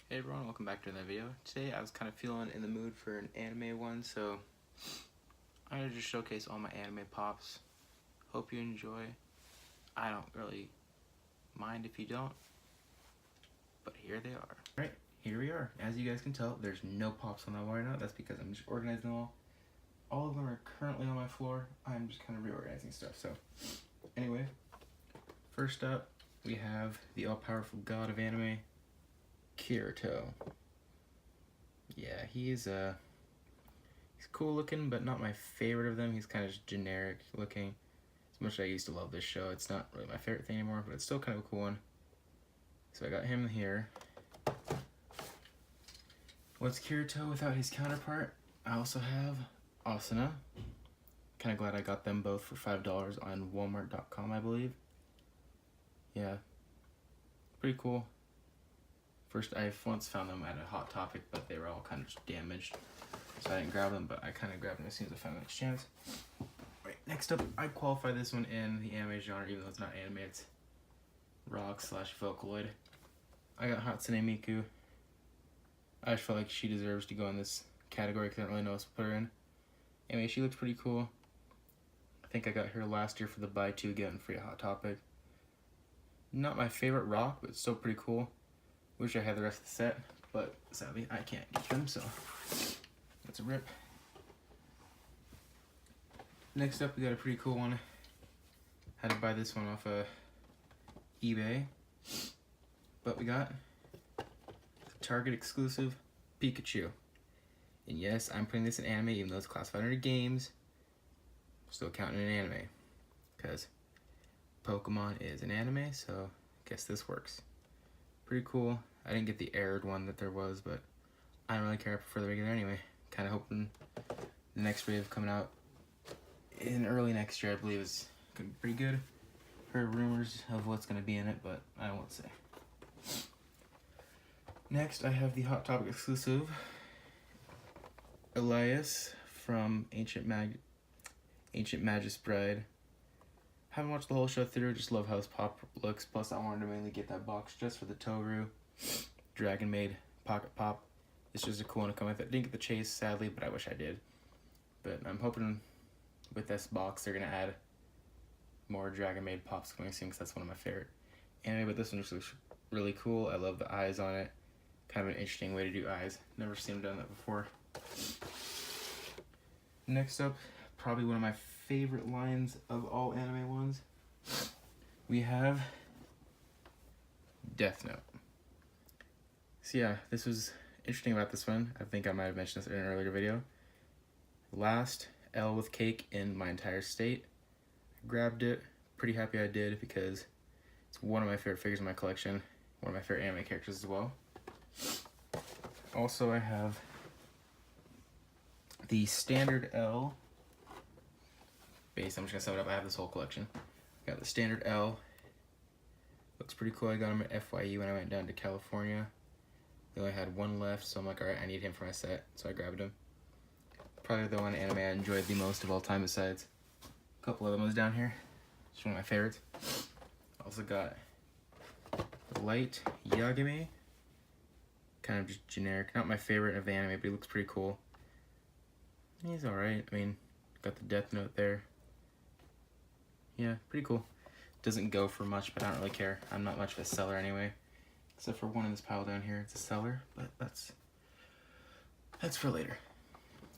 Hey everyone, welcome back to another video. Today I was kind of feeling in the mood for an anime one, so I'm going to just showcase all my anime pops. Hope you enjoy. I don't really mind if you don't, but here they are. Alright, here we are. As you guys can tell, there's no pops on that wall right now. That's because I'm just organizing them all. All of them are currently on my floor. I'm just kind of reorganizing stuff. So anyway, first up we have the all-powerful god of anime, Kirito. Yeah, he's cool looking, but not my favorite of them. He's kind of just generic looking. As much as I used to love this show, it's not really my favorite thing anymore, but it's still kind of a cool one. So I got him here. What's Kirito without his counterpart? I also have Asuna. Kind of glad I got them both for $5 on Walmart.com, I believe. Yeah, pretty cool. First, I once found them at a Hot Topic, but they were all kind of just damaged, so I didn't grab them, but I kind of grabbed them as soon as I found the chance. Right, next up, I qualify this one in the anime genre, even though it's not anime, it's rock/Vocaloid. I got Hatsune Miku. I just felt like she deserves to go in this category because I don't really know what to put her in. Anyway, she looks pretty cool. I think I got her last year for the buy two, get one free at Hot Topic. Not my favorite rock, but still pretty cool. Wish I had the rest of the set, but sadly I can't get them, so that's a rip. Next up, we got a pretty cool one. Had to buy this one off eBay, but we got the Target exclusive Pikachu. And yes, I'm putting this in anime, even though it's classified under games. Still counting in anime, because Pokemon is an anime, so I guess this works. Pretty cool. I didn't get the aired one that there was, but I don't really care. I prefer the regular anyway. Kind of hoping the next wave coming out in early next year, I believe, is gonna be pretty good. Heard rumors of what's gonna be in it, but I won't say. Next, I have the Hot Topic exclusive Elias from Ancient Magus Bride. Haven't watched the whole show through, just love how his pop looks. Plus, I wanted to mainly get that box just for the Toru Dragon Maid Pocket Pop. It's just a cool one to come with it. Didn't get the chase, sadly, but I wish I did. But I'm hoping with this box, they're going to add more Dragon Maid Pops coming soon, because that's one of my favorite anime. But this one just looks really cool. I love the eyes on it. Kind of an interesting way to do eyes. Never seen them done that before. Next up, probably one of my favorite lines of all anime ones, we have Death Note. So yeah, this was interesting about this one. I think I might have mentioned this in an earlier video. Last L with cake in my entire state. I grabbed it. Pretty happy I did, because it's one of my favorite figures in my collection. One of my favorite anime characters as well. Also, I have the standard L base. I'm just gonna sum it up. I have this whole collection. Got the standard L. Looks pretty cool. I got him at FYE when I went down to California. They only had one left, so I'm like, alright, I need him for my set, so I grabbed him. Probably the one anime I enjoyed the most of all time, besides a couple other ones down here. It's one of my favorites. Also got the Light Yagami. Kind of just generic. Not my favorite of the anime, but he looks pretty cool. He's alright. I mean, got the Death Note there. Yeah, pretty cool. Doesn't go for much, but I don't really care. I'm not much of a seller anyway. Except for one in this pile down here. It's a seller, but that's for later.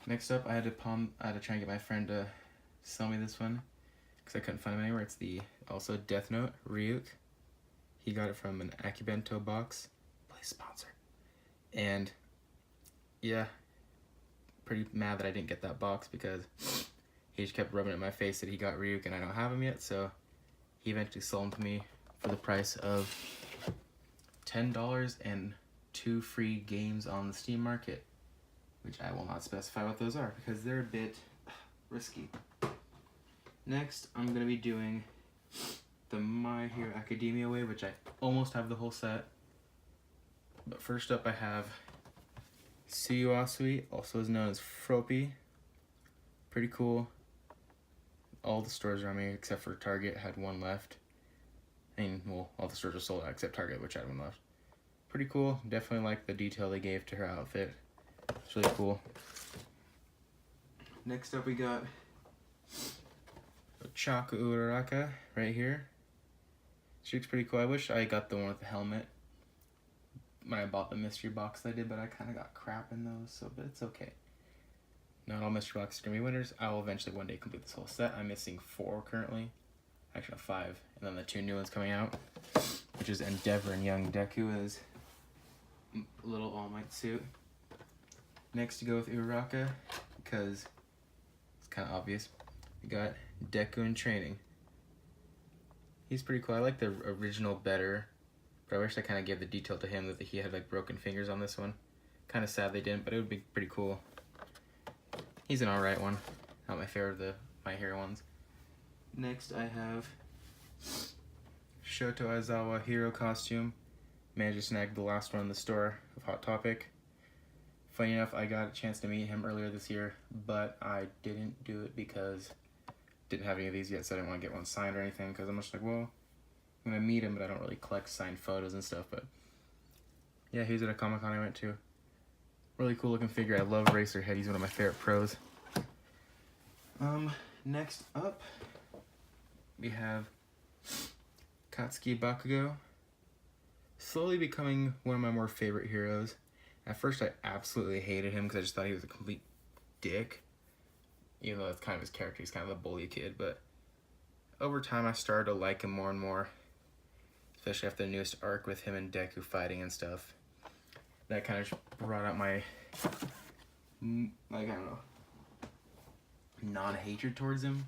Next up, I had to try and get my friend to sell me this one, because I couldn't find him anywhere. It's the also Death Note Ryuk. He got it from an Akibento box. Please sponsor. And yeah, pretty mad that I didn't get that box, because he just kept rubbing it in my face that he got Ryuk and I don't have him yet, so he eventually sold him to me for the price of $10 and 2 free games on the Steam market, which I will not specify what those are because they're a bit risky. Next, I'm going to be doing the My Hero Academia wave, which I almost have the whole set. But first up, I have Suyuasui, also is known as Froppy. Pretty cool. All the stores around me, except for Target, had one left. I mean, well, all the stores are sold out except Target, which had one left. pretty cool. Definitely like the detail they gave to her outfit. It's really cool. Next up we got Chaco Uraraka right here. She looks pretty cool. I wish I got the one with the helmet when I bought the mystery box I did, but I kind of got crap in those, so but it's okay. Not all mystery boxes are going to be winners. I will eventually one day complete this whole set. I'm missing 4 currently. Actually, 5. And then the 2 new ones coming out, which is Endeavor and Young Deku as little All Might suit. Next to go with Uraraka, because it's kind of obvious, we got Deku in training. He's pretty cool. I like the original better, but I wish I kind of gave the detail to him that he had like broken fingers on this one. Kind of sad they didn't, but it would be pretty cool. He's an alright one. Not my favorite of the My Hero ones. Next I have Shoto Aizawa hero costume. Managed to snag the last one in the store of Hot Topic. Funny enough, I got a chance to meet him earlier this year, but I didn't do it because I didn't have any of these yet, so I didn't want to get one signed or anything, because I'm just like, well, I'm going to meet him, but I don't really collect signed photos and stuff, but yeah, he was at a Comic-Con I went to. Really cool looking figure. I love Racerhead. He's one of my favorite pros. Next up, we have Katsuki Bakugo. Slowly becoming one of my more favorite heroes. At first, I absolutely hated him because I just thought he was a complete dick. Even though that's kind of his character. He's kind of a bully kid. But over time, I started to like him more and more. Especially after the newest arc with him and Deku fighting and stuff. That kind of brought out my, like, I don't know, non-hatred towards him.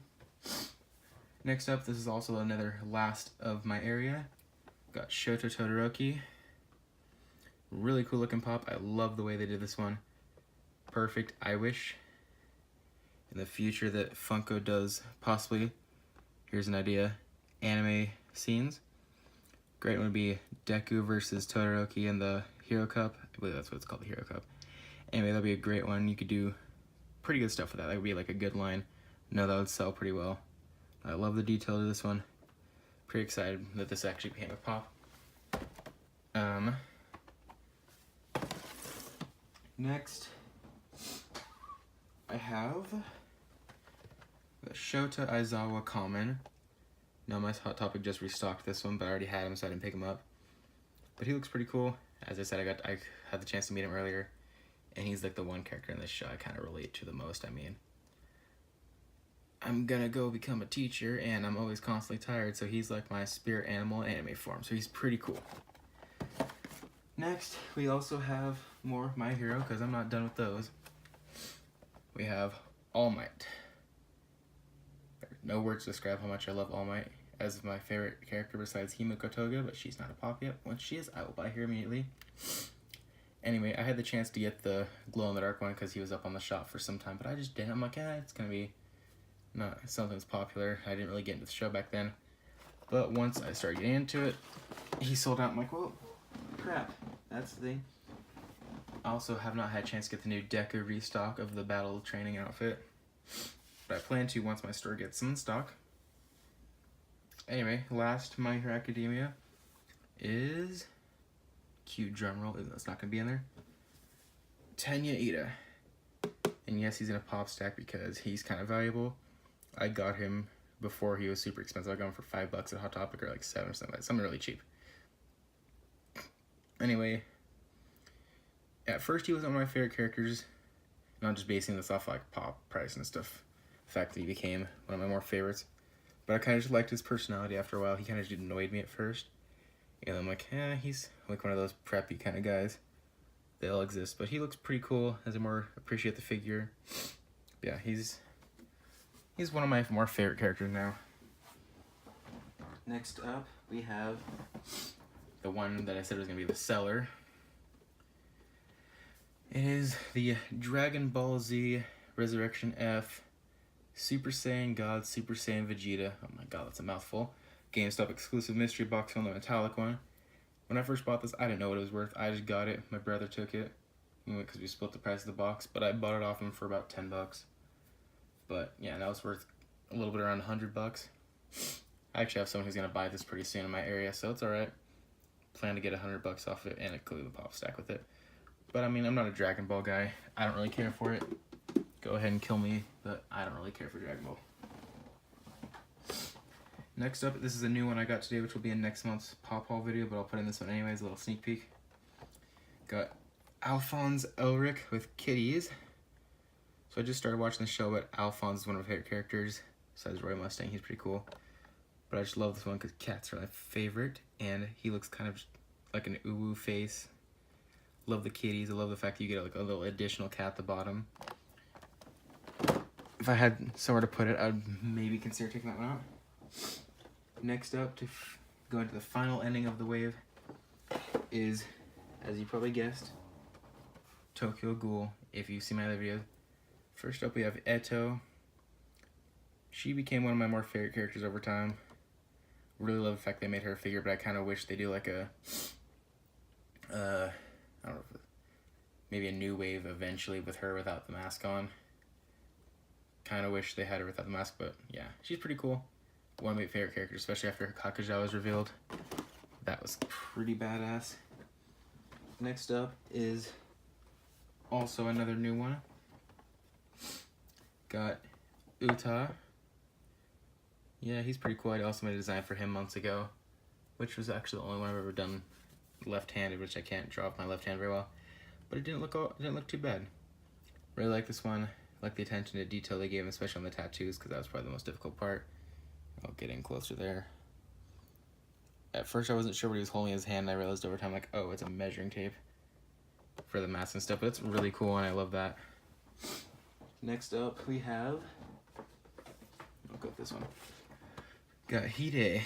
Next up, this is also another last of my area. Got Shoto Todoroki. Really cool looking pop. I love the way they did this one. Perfect. I wish in the future that Funko does possibly, here's an idea, anime scenes. Great one would be Deku versus Todoroki in the Hero Cup. I believe that's what it's called, the Hero Cup. Anyway, that'd be a great one. You could do pretty good stuff with that. That would be like a good line. No, that would sell pretty well. I love the detail to this one. Pretty excited that this actually became a pop. Next, I have the Shota Aizawa Common. Now my Hot Topic just restocked this one, but I already had him, so I didn't pick him up. But he looks pretty cool. As I said, I had the chance to meet him earlier, and he's like the one character in this show I kind of relate to the most. I mean, I'm gonna go become a teacher, and I'm always constantly tired, so he's like my spirit animal in anime form, so he's pretty cool. Next, we also have more My Hero, because I'm not done with those. We have All Might. There's no words to describe how much I love All Might as my favorite character besides Himiko Toga, but she's not a pop yet. Once she is, I will buy her immediately. Anyway, I had the chance to get the glow-in-the-dark one because he was up on the shop for some time, but I just didn't. I'm like, it's gonna be not something that's popular. I didn't really get into the show back then. But once I started getting into it, he sold out. I'm like, well, crap. That's the thing. I also have not had a chance to get the new Deku restock of the Battle Training outfit. But I plan to once my store gets some in stock. Anyway, last My Hero Academia is, cue drumroll, even though it's not going to be in there, Tenya Ida. And yes, he's in a pop stack because he's kind of valuable. I got him before he was super expensive. I got him for $5 at Hot Topic, or like 7 or something, something really cheap. Anyway, at first he was one of my favorite characters, not just basing this off like pop price and stuff, the fact that he became one of my more favorites. But I kind of just liked his personality after a while. He kind of just annoyed me at first. And I'm like, he's like one of those preppy kind of guys. They all exist, but he looks pretty cool as I more appreciate the figure. But yeah, he's one of my more favorite characters now. Next up, we have the one that I said was going to be the seller. It is the Dragon Ball Z Resurrection F Super Saiyan God Super Saiyan Vegeta. Oh my god, that's a mouthful. GameStop exclusive mystery box on the metallic one. When I first bought this, I didn't know what it was worth. I just got it. My brother took it because we split the price of the box, but I bought it off him for about $10. But yeah, that was worth a little bit around $100. I actually have someone who's going to buy this pretty soon in my area, so it's alright. plan to get $100 off it and include the pop stack with it. But I mean, I'm not a Dragon Ball guy. I don't really care for it. Go ahead and kill me, but I don't really care for Dragon Ball. Next up, this is a new one I got today, which will be in next month's pop haul video, but I'll put in this one anyways, a little sneak peek. Got Alphonse Elric with kitties. So I just started watching the show, but Alphonse is one of my favorite characters, besides Roy Mustang. He's pretty cool. But I just love this one because cats are my favorite, and he looks kind of like an uwu face. Love the kitties. I love the fact that you get like a little additional cat at the bottom. If I had somewhere to put it, I would maybe consider taking that one out. Next up, to go into the final ending of the wave, is, as you probably guessed, Tokyo Ghoul, if you see my other videos. First up, we have Eto. She became one of my more favorite characters over time. Really love the fact they made her a figure, but I kind of wish they do like a, I don't know, maybe a new wave eventually with her without the mask on. Kind of wish they had her without the mask, but yeah, she's pretty cool. One of my favorite characters, especially after Kakaja was revealed. That was pretty badass. Next up is also another new one. Got Uta. Yeah, he's pretty cool. I also made a design for him months ago, which was actually the only one I've ever done left-handed, which I can't draw with my left hand very well. But it didn't look too bad. Really like this one. Like the attention to detail they gave him, especially on the tattoos, because that was probably the most difficult part. I'll get in closer there. At first I wasn't sure what he was holding in his hand, and I realized over time, like, oh, it's a measuring tape for the mask and stuff, but it's really cool, and I love that. Next up, we have, I'll go with this one. Got Hide.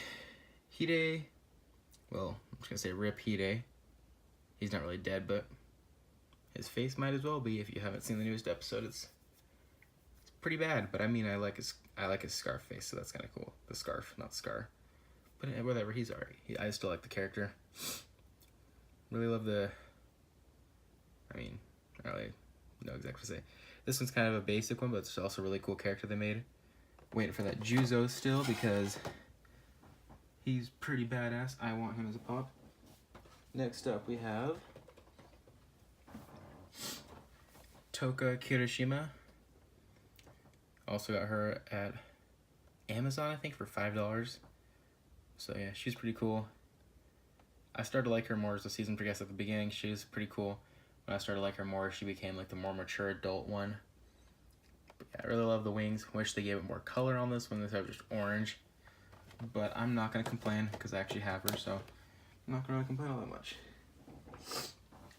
Hide, well, I'm just gonna say rip Hide. He's not really dead, but his face might as well be. If you haven't seen the newest episode, it's pretty bad, but I mean, I like his scarf face, so that's kind of cool. The scarf, not the scar. But whatever, he's alright. I still like the character. Really love the, I mean, I don't really know exactly what to say. This one's kind of a basic one, but it's also a really cool character they made. Waiting for that Juzo still, because he's pretty badass. I want him as a pop. Next up, we have Toka Kirishima. Also got her at Amazon, I think, for $5. So yeah, she's pretty cool. I started to like her more as the season progressed. At the beginning, she was pretty cool. When I started to like her more, she became like the more mature adult one. But yeah, I really love the wings. Wish they gave it more color on this one instead of just orange. But I'm not going to complain because I actually have her, so I'm not going to really complain all that much.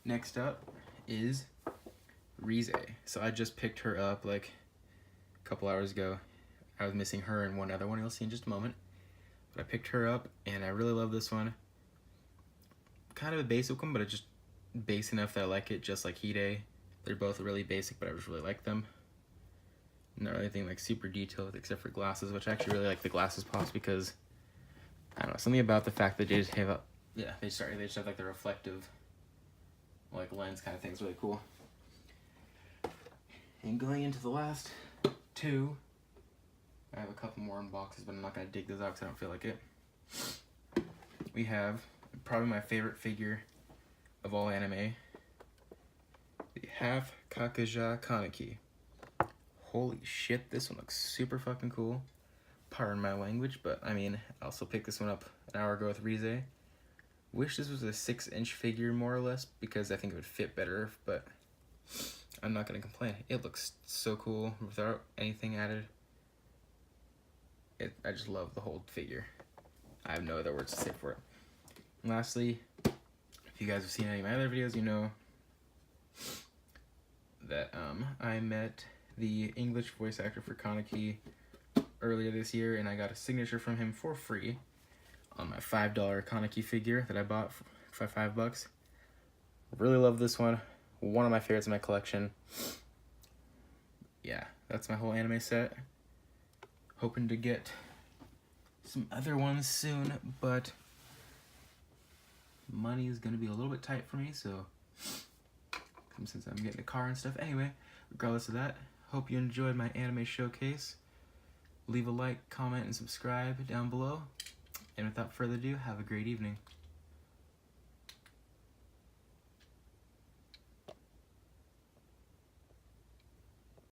Next up is Rize. So I just picked her up like a couple hours ago. I was missing her and one other one you'll see in just a moment. But I picked her up and I really love this one. Kind of a basic one, but it's just basic enough that I like it, just like Hide. They're both really basic, but I just really like them. Not really anything like super detailed except for glasses, which I actually really like the glasses pops because I don't know, something about the fact that they just have they just have like the reflective like lens kind of thing is really cool. And going into the last two, I have a couple more in boxes, but I'm not gonna dig those out because I don't feel like it. We have probably my favorite figure of all anime, the half Kakaja Kaneki. Holy shit, this one looks super fucking cool. Pardon my language, but I mean, I also picked this one up an hour ago with Rize. Wish this was a 6-inch figure more or less because I think it would fit better, but I'm not gonna complain. It looks so cool without anything added. I just love the whole figure. I have no other words to say for it. And lastly, if you guys have seen any of my other videos, you know that I met the English voice actor for Kaneki earlier this year, and I got a signature from him for free on my $5 Kaneki figure that I bought for $5. Really love this one. One of my favorites in my collection. Yeah, that's my whole anime set. Hoping to get some other ones soon, but money is going to be a little bit tight for me, so since I'm getting a car and stuff. Anyway, regardless of that, hope you enjoyed my anime showcase. Leave a like, comment, and subscribe down below. And without further ado, have a great evening.